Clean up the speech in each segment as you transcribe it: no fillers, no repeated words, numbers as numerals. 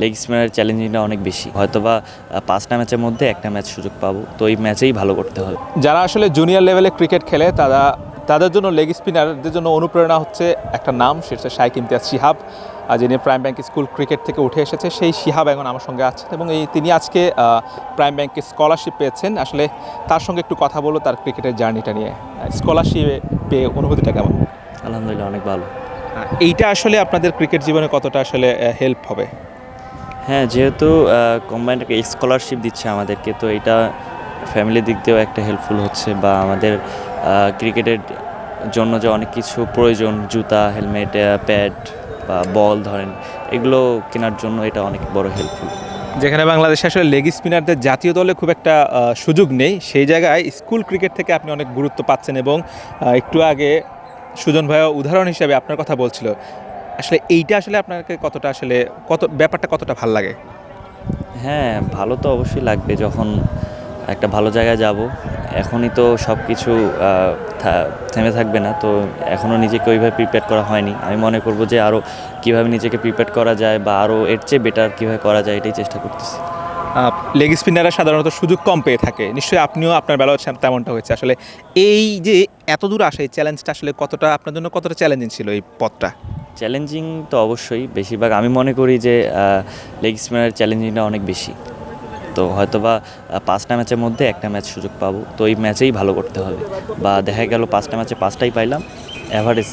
Leg স্পিনারের চ্যালেঞ্জিংটা অনেক বেশি, হয়তোবা 5টা ম্যাচের মধ্যে একটা ম্যাচ সুযোগ পাবো, তো এই ম্যাচেই ভালো করতে হবে। যারা আসলে জুনিয়র লেভেলে ক্রিকেট খেলে তাদের জন্য লেগ স্পিনারদের জন্য অনুপ্রেরণা হচ্ছে একটা নাম, সেটা হচ্ছে শাইখ ইমতিয়াজ শিহাব, যিনি প্রাইম ব্যাংক স্কুল ক্রিকেট থেকে উঠে এসেছে। সেই শিহাব এখন আমার সঙ্গে আছেন এবং তিনি আজকে প্রাইম ব্যাংকে স্কলারশিপ পেয়েছেন। আসলে তার সঙ্গে একটু কথা বলো তার ক্রিকেটের জার্নিটা নিয়ে। স্কলারশিপ পেয়ে অনুভূতিটা কেমন? আলহামদুলিল্লাহ, অনেক ভালো। এইটা আসলে আপনাদের ক্রিকেট জীবনে কতটা আসলে হেল্প হবে? হ্যাঁ, যেহেতু কম্বাইন্ড একটা স্কলারশিপ দিচ্ছে আমাদেরকে, তো এটা ফ্যামিলির দিক দিয়েও একটা হেল্পফুল হচ্ছে, বা আমাদের ক্রিকেটের জন্য যে অনেক কিছু প্রয়োজন, জুতা, হেলমেট, প্যাড বা বল ধরেন, এগুলো কেনার জন্য এটা অনেক বড় হেল্পফুল। যেখানে বাংলাদেশে আসলে লেগ স্পিনারদের জাতীয় দলে খুব একটা সুযোগ নেই, সেই জায়গায় স্কুল ক্রিকেট থেকে আপনি অনেক গুরুত্ব পাচ্ছেন। এবং একটু আগে সুজন ভাইয়া উদাহরণ হিসেবে আপনার কথা বলছিল, আসলে এইটা আসলে আপনাকে কতটা আসলে ব্যাপারটা কতটা ভাল লাগে? হ্যাঁ, ভালো তো অবশ্যই লাগবে যখন একটা ভালো জায়গায় যাব। এখনই তো সব কিছু থেমে থাকবে না, তো এখনও নিজেকে ওইভাবে প্রিপেয়ার করা হয়নি। আমি মনে করব যে আরও কীভাবে নিজেকে প্রিপেয়ার করা যায় বা আরও এর চেয়ে বেটার কীভাবে করা যায়, এটাই চেষ্টা করতেছি। লেগ স্পিনাররা সাধারণত সুযোগ কম পেয়ে থাকে, নিশ্চয়ই আপনিও আপনার বেলায় তেমনটা হয়েছে। আসলে এই যে এত দূর আসে, এই চ্যালেঞ্জটা আসলে কতটা আপনার জন্য কতটা চ্যালেঞ্জিং ছিল এই পথটা? চ্যালেঞ্জিং তো অবশ্যই, বেশিরভাগ আমি মনে করি যে লেগ স্পিনারের চ্যালেঞ্জিংটা অনেক বেশি। তো হয়তোবা 5টা ম্যাচের মধ্যে একটা ম্যাচ সুযোগ পাবো, তো এই ম্যাচেই ভালো করতে হবে। বা দেখা গেল 5টা ম্যাচে 5টাই পাইলাম, অ্যাভারেজ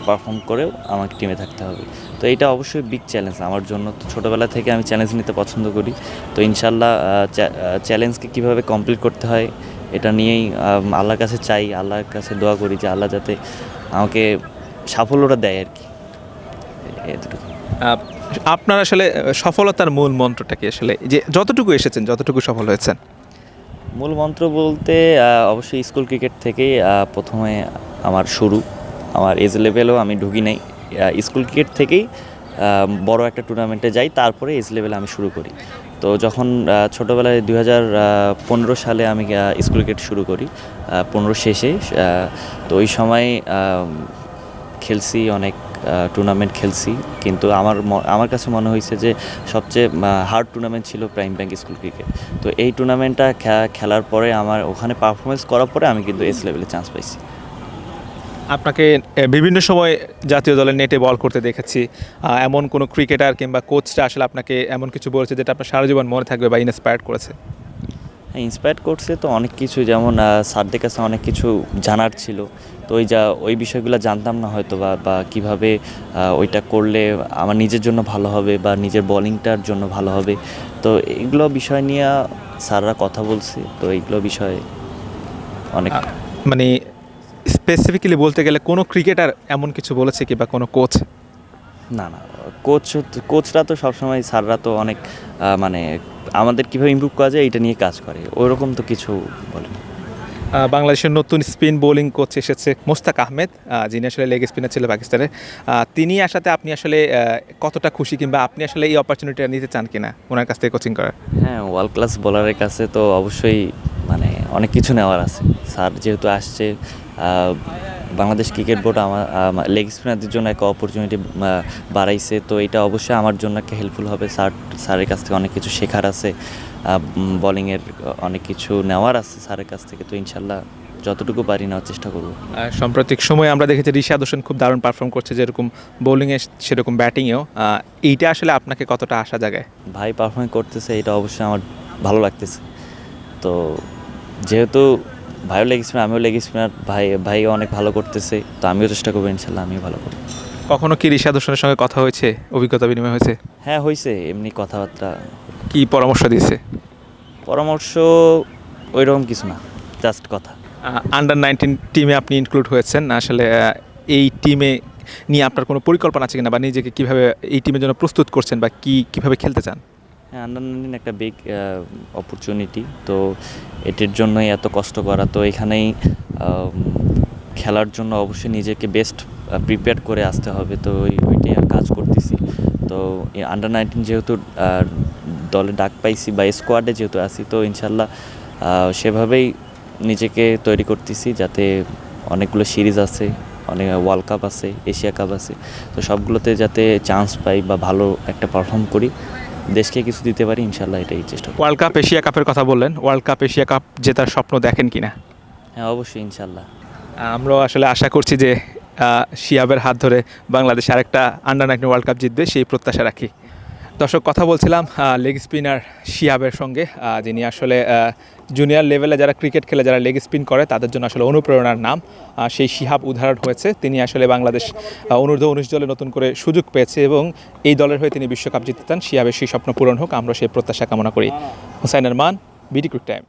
পারফর্ম করেও আমাকে টিমে থাকতে হবে। তো এইটা অবশ্যই বিগ চ্যালেঞ্জ আমার জন্য। তো ছোটোবেলা থেকে আমি চ্যালেঞ্জ নিতে পছন্দ করি। তো ইনশাল্লাহ চ্যালেঞ্জকে কীভাবে কমপ্লিট করতে হয় এটা নিয়েই আল্লাহর কাছে চাই, আল্লাহর কাছে দোয়া করি যে আল্লাহ যাতে আমাকে সাফল্যটা দেয় আর কি, এতটুকু। আপনার আসলে সফলতার মূল মন্ত্রটা কি? আসলে যে যতটুকু এসেছেন, যতটুকু সফল হয়েছেন। মূল মন্ত্র বলতে অবশ্যই স্কুল ক্রিকেট থেকেই প্রথমে আমার শুরু। আমার এজ লেভেলেও আমি ঢুকি নাই, স্কুল ক্রিকেট থেকেই বড় একটা টুর্নামেন্টে যাই, তারপরে এজ লেভেলে আমি শুরু করি। তো যখন ছোটোবেলায় 2015 সালে আমি স্কুল ক্রিকেট শুরু করি, 15 শেষে। তো ওই সময় খেলছি, অনেক টুর্নামেন্ট খেলছি, কিন্তু আমার কাছে মনে হয়েছে যে সবচেয়ে হার্ড টুর্নামেন্ট ছিল প্রাইম ব্যাংক স্কুল ক্রিকেট। তো এই টুর্নামেন্টটা খেলার পরে আমার ওখানে পারফরমেন্স করার পরে আমি কিন্তু এস লেভেলে চান্স পাইছি। আপনাকে বিভিন্ন সময় জাতীয় দলের নেটে বল করতে দেখেছি। এমন কোনো ক্রিকেটার কিংবা কোচটা আসলে আপনাকে এমন কিছু বলেছে যেটা আপনার সারা জীবন মনে থাকবে বা ইন্সপায়ার্ড করেছে? হ্যাঁ, ইন্সপায়ার করছে তো অনেক কিছু, যেমন স্যারদের কাছে অনেক কিছু জানার ছিল। তো ওই বিষয়গুলো জানতাম না হয়তো, বা কীভাবে ওইটা করলে আমার নিজের জন্য ভালো হবে বা নিজের বোলিংটার জন্য ভালো হবে। তো এগুলো বিষয় নিয়ে স্যাররা কথা বলছে, তো এইগুলো বিষয়ে অনেক মানে স্পেসিফিক্যালি বলতে গেলে কোনো ক্রিকেটার এমন কিছু বলেছে কি, বা কোনো কোচ? না, কোচরা তো সবসময়, স্যাররা তো অনেক মানে আমাদের কীভাবে ইমপ্রুভ করা যায় এটা নিয়ে কাজ করে, ওইরকম তো কিছু বলে না। বাংলাদেশের নতুন স্পিন বোলিং কোচ এসেছে মোস্তাক আহমেদ, যিনি আসলে লেগ স্পিনার ছিল পাকিস্তানের। তিনি আসাতে আপনি আসলে কতটা খুশি, কিংবা আপনি আসলে এই অপরচুনিটিটা নিতে চান কিনা ওনার কাছ থেকে কোচিং করার? হ্যাঁ, ওয়ার্ল্ড ক্লাস বোলারের কাছে তো অবশ্যই মানে অনেক কিছু নেওয়ার আছে। স্যার যেহেতু আসছে, বাংলাদেশ ক্রিকেট বোর্ড আমার লেগ স্পিনারদের জন্য একটা অপরচুনিটি বাড়াইছে, তো এটা অবশ্যই আমার জন্য একটা হেল্পফুল হবে। স্যারের কাছ থেকে অনেক কিছু শেখার আছে, বোলিংয়ের অনেক কিছু নেওয়ার আছে স্যারের কাছ থেকে। তো ইনশাল্লাহ যতটুকু পারি নেওয়ার চেষ্টা করবো। সাম্প্রতিক সময়ে আমরা দেখেছি রিশাদ হোসেন খুব দারুণ পারফর্ম করছে, যেরকম বোলিংয়ে সেরকম ব্যাটিংয়েও। এইটা আসলে আপনাকে কতটা আশা জাগায়? ভাই পারফর্ম করতেছে, এটা অবশ্যই আমার ভালো লাগতেছে। তো যেহেতু ভাইও লেগ স্পিনার, আমিও লেগ স্পিনার, ভাই অনেক ভালো করতেছে, তো আমিও চেষ্টা করবো ইনশাল্লাহ আমিও ভালো করবো। কখনো কি রিশাদ হোসেনের সঙ্গে কথা হয়েছে, অভিজ্ঞতা বিনিময় হয়েছে? হ্যাঁ, হয়েছে, এমনি কথাবার্তা। কি পরামর্শ দিয়েছে? পরামর্শ ওইরকম কিছু না, জাস্ট কথা। আন্ডার-19 টিমে আপনি ইনক্লুড হয়েছেন, আসলে এই টিমে নিয়ে আপনার কোনো পরিকল্পনা আছে কিনা, বা নিজেকে কীভাবে এই টিমের জন্য প্রস্তুত করছেন, বা কীভাবে খেলতে চান? হ্যাঁ, আন্ডার-19 একটা বিগ অপরচুনিটি, তো এটির জন্যই এত কষ্ট করা। তো এখানেই খেলার জন্য অবশ্যই নিজেকে বেস্ট প্রিপেয়ার করে আসতে হবে, তো ওইটাই কাজ করতেছি। তো আন্ডার-19 যেহেতু দলে ডাক পাইছি বা স্কোয়াডে যেহেতু আছি, তো ইনশাল্লাহ সেভাবেই নিজেকে তৈরি করতেছি, যাতে অনেকগুলো সিরিজ আছে, অনেক ওয়ার্ল্ড কাপ আছে, এশিয়া কাপ আছে, তো সবগুলোতে যাতে চান্স পাই বা ভালো একটা পারফর্ম করি, দেশকে কিছু দিতে পারি, ইনশাল্লাহ এটাই চেষ্টা করি। ওয়ার্ল্ড কাপ এশিয়া কাপের কথা বললেন, ওয়ার্ল্ড কাপ এশিয়া কাপ জেতার স্বপ্ন দেখেন কিনা? হ্যাঁ, অবশ্যই, ইনশাল্লাহ। আমরাও আসলে আশা করছি যে শিহাবের হাত ধরে বাংলাদেশ আরেকটা আন্ডার-19 ওয়ার্ল্ড কাপ জিতবে, সেই প্রত্যাশা রাখি। দর্শক, কথা বলছিলাম লেগ স্পিনার শিহাবের সঙ্গে, যিনি আসলে জুনিয়র লেভেলে যারা ক্রিকেট খেলে, যারা লেগ স্পিন করে, তাদের জন্য আসলে অনুপ্রেরণার নাম। সেই শিহাব উদাহরণ হয়েছে, তিনি আসলে বাংলাদেশ অনূর্ধ্ব-19 দলে নতুন করে সুযোগ পেয়েছে এবং এই দলের হয়ে তিনি বিশ্বকাপ জিততে চান। শিহাবের সেই স্বপ্ন পূরণ হোক, আমরা সেই প্রত্যাশা কামনা করি। Hussain Arman, BD cric time.